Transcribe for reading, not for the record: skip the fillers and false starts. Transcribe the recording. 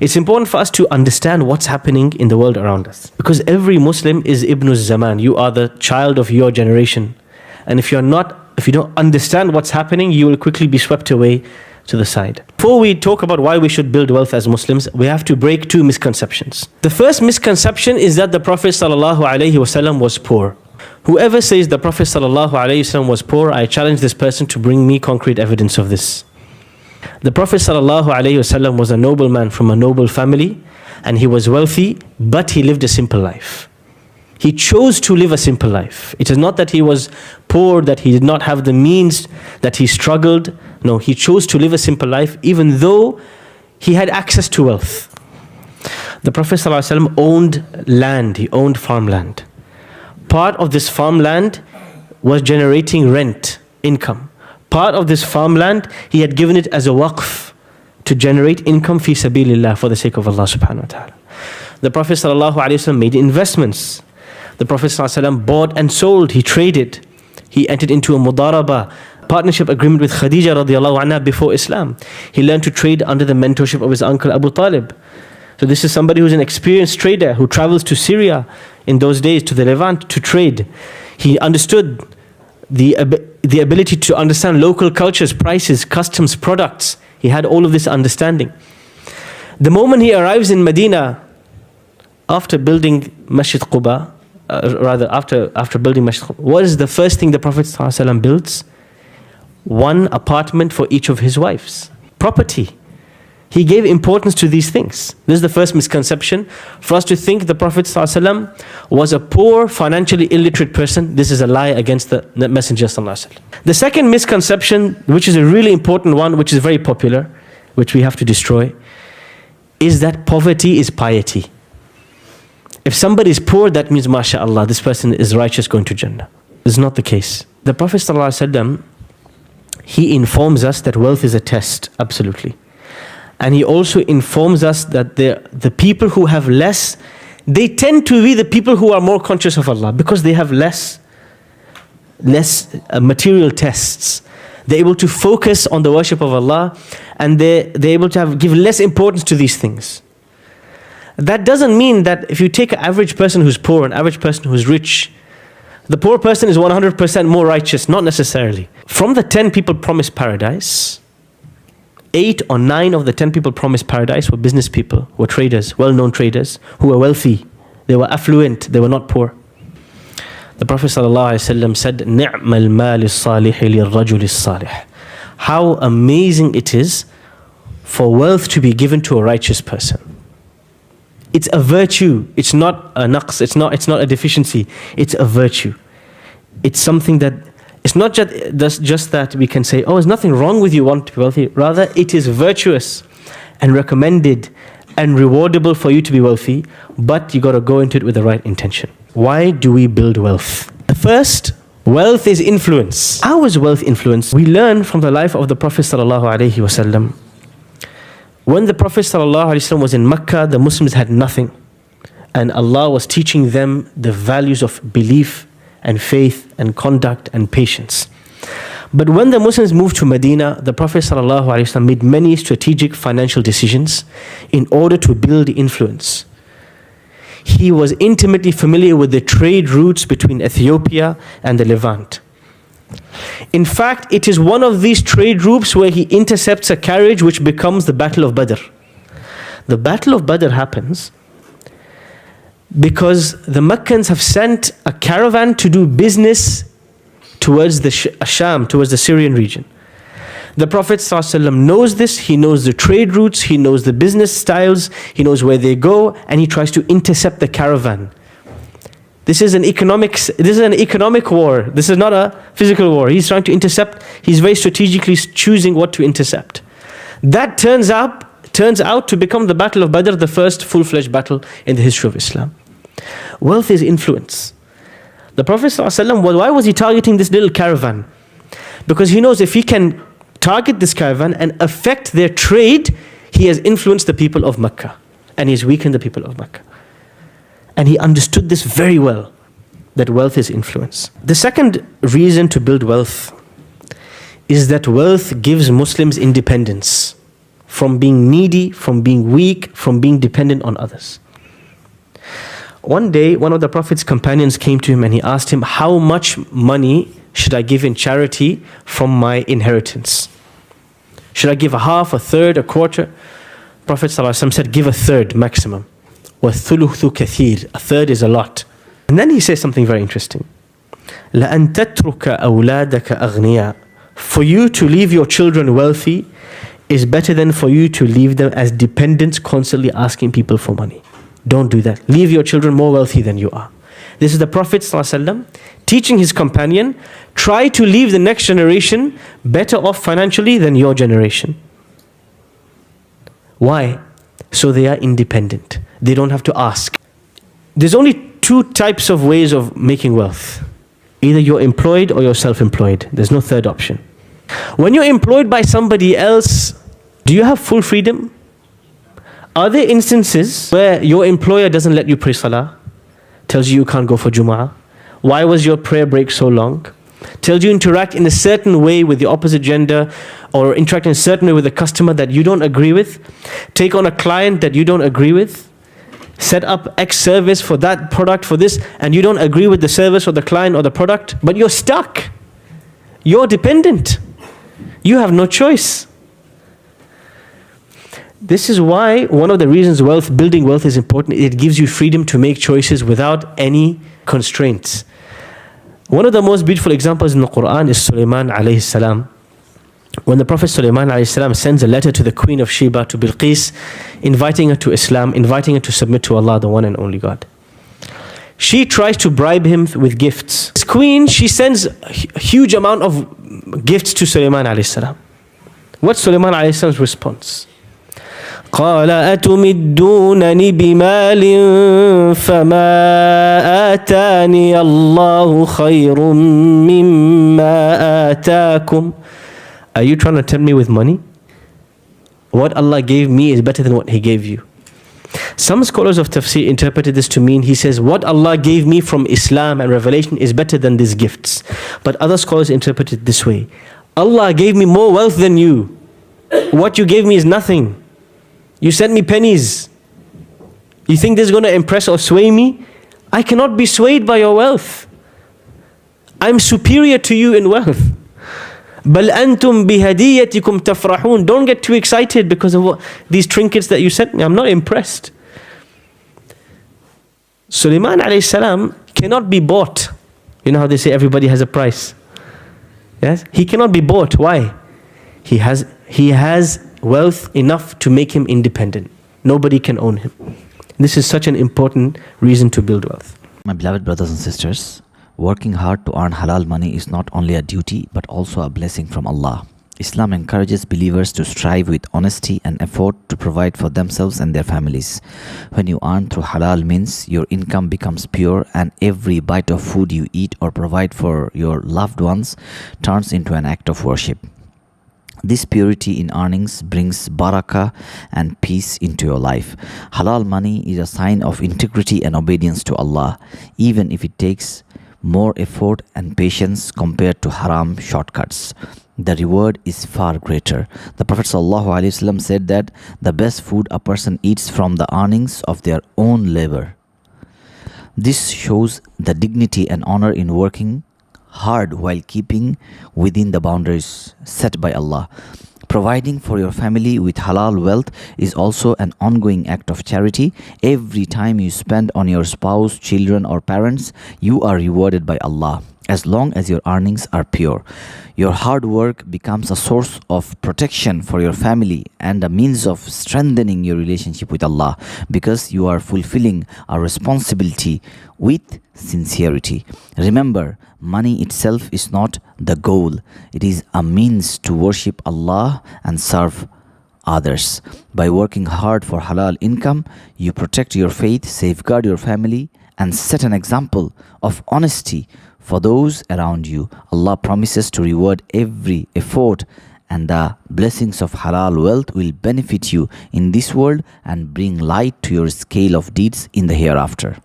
It's important for us to understand what's happening in the world around us. Because every Muslim is Ibn Zaman. You are the child of your generation. And if you don't understand what's happening, you will quickly be swept away to the side. Before we talk about why we should build wealth as Muslims, we have to break two misconceptions. The first misconception is that the Prophet ﷺ was poor. Whoever says the Prophet ﷺ was poor, I challenge this person to bring me concrete evidence of this. The Prophet ﷺ was a noble man from a noble family, and he was wealthy, but he lived a simple life. He chose to live a simple life. It is not that he was poor, that he did not have the means, that he struggled. No, he chose to live a simple life even though he had access to wealth. The Prophet ﷺ owned land, he owned farmland. Part of this farmland was generating rent, income. Part of this farmland, he had given it as a waqf to generate income fi sabilillah, for the sake of Allah subhanahu wa ta'ala. The Prophet ﷺ made investments. The Prophet ﷺ bought and sold, he traded. He entered into a mudaraba, partnership agreement with Khadija radiallahu anha before Islam. He learned to trade under the mentorship of his uncle Abu Talib. So this is somebody who's an experienced trader who travels to Syria in those days, to the Levant, to trade. He understood the ability to understand local cultures, prices, customs, products. He had all of this understanding. The moment he arrives in Medina, after building Masjid Quba, after building Masjid Quba, what is the first thing the Prophet ﷺ builds? One apartment for each of his wives. Property. He gave importance to these things. This is the first misconception. For us to think the Prophet ﷺ was a poor, financially illiterate person, this is a lie against the Messenger ﷺ. The second misconception, which is a really important one, which is very popular, which we have to destroy, is that poverty is piety. If somebody is poor, that means, mashallah, this person is righteous, going to Jannah. This is not the case. The Prophet ﷺ, he informs us that wealth is a test, absolutely. And he also informs us that the people who have less, they tend to be the people who are more conscious of Allah because they have less material tests. They're able to focus on the worship of Allah, and they're able to give less importance to these things. That doesn't mean that if you take an average person who's poor, an average person who's rich, the poor person is 100% more righteous. Not necessarily. From the 10 people promised paradise, 8 or 9 of the 10 people promised paradise were business people, were traders, well-known traders, who were wealthy. They were affluent, they were not poor. The Prophet ﷺ said, نِعْمَ الْمَالِ الصَّالِحِ لِلرَّجُلِ الصَّالِحِ. How amazing it is for wealth to be given to a righteous person. It's a virtue, it's not a naqs, it's not a deficiency, it's a virtue. It's something that, it's not just that we can say, oh, there's nothing wrong with you wanting to be wealthy. Rather, it is virtuous and recommended and rewardable for you to be wealthy, but you got to go into it with the right intention. Why do we build wealth? The first, wealth is influence. How is wealth influence? We learn from the life of the Prophet ﷺ. When the Prophet ﷺ was in Mecca, the Muslims had nothing. And Allah was teaching them the values of belief and faith and conduct and patience. But when the Muslims moved to Medina, the Prophet ﷺ made many strategic financial decisions in order to build influence. He was intimately familiar with the trade routes between Ethiopia and the Levant. In fact, it is one of these trade routes where he intercepts a carriage which becomes the Battle of Badr. The Battle of Badr happens because the Meccans have sent a caravan to do business towards the Sham, towards the Syrian region. The Prophet ﷺ knows this, he knows the trade routes, he knows the business styles, he knows where they go, and he tries to intercept the caravan. This is an economic war. This is not a physical war. He's trying to intercept. He's very strategically choosing what to intercept. That turns out to become the Battle of Badr, the first full-fledged battle in the history of Islam. Wealth is influence. The Prophet ﷺ, why was he targeting this little caravan? Because he knows if he can target this caravan and affect their trade, he has influenced the people of Mecca. And he has weakened the people of Mecca. And he understood this very well, that wealth is influence. The second reason to build wealth is that wealth gives Muslims independence from being needy, from being weak, from being dependent on others. One day, one of the Prophet's companions came to him and he asked him, how much money should I give in charity from my inheritance? Should I give a half, a third, a quarter? Prophet ﷺ said, give a third maximum. وَالثُّلُثُ كَثِيرٌ. A third is a lot. And then he says something very interesting. لَأَن تَتْرُكَ أَوْلَادَكَ أَغْنِيَاءَ. For you to leave your children wealthy is better than for you to leave them as dependents, constantly asking people for money. Don't do that. Leave your children more wealthy than you are. This is the Prophet ﷺ teaching his companion, try to leave the next generation better off financially than your generation. Why? So they are independent. They don't have to ask. There's only two types of ways of making wealth. Either you're employed or you're self-employed. There's no third option. When you're employed by somebody else, do you have full freedom? Are there instances where your employer doesn't let you pray salah? Tells you you can't go for Jum'ah? Why was your prayer break so long? Tells you interact in a certain way with the opposite gender, or interact in a certain way with a customer that you don't agree with. Take on a client that you don't agree with. Set up X service for that product, for this, and you don't agree with the service or the client or the product, but you're stuck. You're dependent. You have no choice. This is why one of the reasons building wealth is important. It gives you freedom to make choices without any constraints. One of the most beautiful examples in the Quran is Sulaiman alayhi salam. When the Prophet Sulaiman alayhi salam sends a letter to the Queen of Sheba, to Bilqis, inviting her to Islam, inviting her to submit to Allah, the one and only God. She tries to bribe him with gifts. This queen, she sends a huge amount of gifts to Sulaiman alayhi salam. What's Sulaiman alayhi salam's response? قال أتمدونني بمال فما آتاني الله خير مما آتاكم. Are you trying to tempt me with money? What Allah gave me is better than what He gave you. Some scholars of tafsir interpreted this to mean, he says, what Allah gave me from Islam and revelation is better than these gifts. But other scholars interpreted it this way. Allah gave me more wealth than you. What you gave me is nothing. You sent me pennies. You think this is going to impress or sway me? I cannot be swayed by your wealth. I'm superior to you in wealth. بَلْ أَنْتُمْ بِهَدِيَّتِكُمْ تَفْرَحُونَ. Don't get too excited because of these trinkets that you sent me. I'm not impressed. Sulaiman alayhi salam cannot be bought. You know how they say everybody has a price? Yes? He cannot be bought. Why? He has wealth enough to make him independent. Nobody can own him. This is such an important reason to build wealth. My beloved brothers and sisters, working hard to earn halal money is not only a duty but also a blessing from Allah. Islam encourages believers to strive with honesty and effort to provide for themselves and their families. When you earn through halal means, your income becomes pure and every bite of food you eat or provide for your loved ones turns into an act of worship. This purity in earnings brings barakah and peace into your life. Halal money is a sign of integrity and obedience to Allah, even if it takes more effort and patience compared to haram shortcuts. The reward is far greater. The Prophet ﷺ said that the best food a person eats from the earnings of their own labor. This shows the dignity and honor in working hard while keeping within the boundaries set by Allah. Providing for your family with halal wealth is also an ongoing act of charity. Every time you spend on your spouse, children, or parents, you are rewarded by Allah, as long as your earnings are pure. Your hard work becomes a source of protection for your family and a means of strengthening your relationship with Allah, because you are fulfilling a responsibility with sincerity. Remember, money itself is not the goal. It is a means to worship Allah and serve others. By working hard for halal income, you protect your faith, safeguard your family, and set an example of honesty for those around you. Allah promises to reward every effort, and the blessings of halal wealth will benefit you in this world and bring light to your scale of deeds in the hereafter.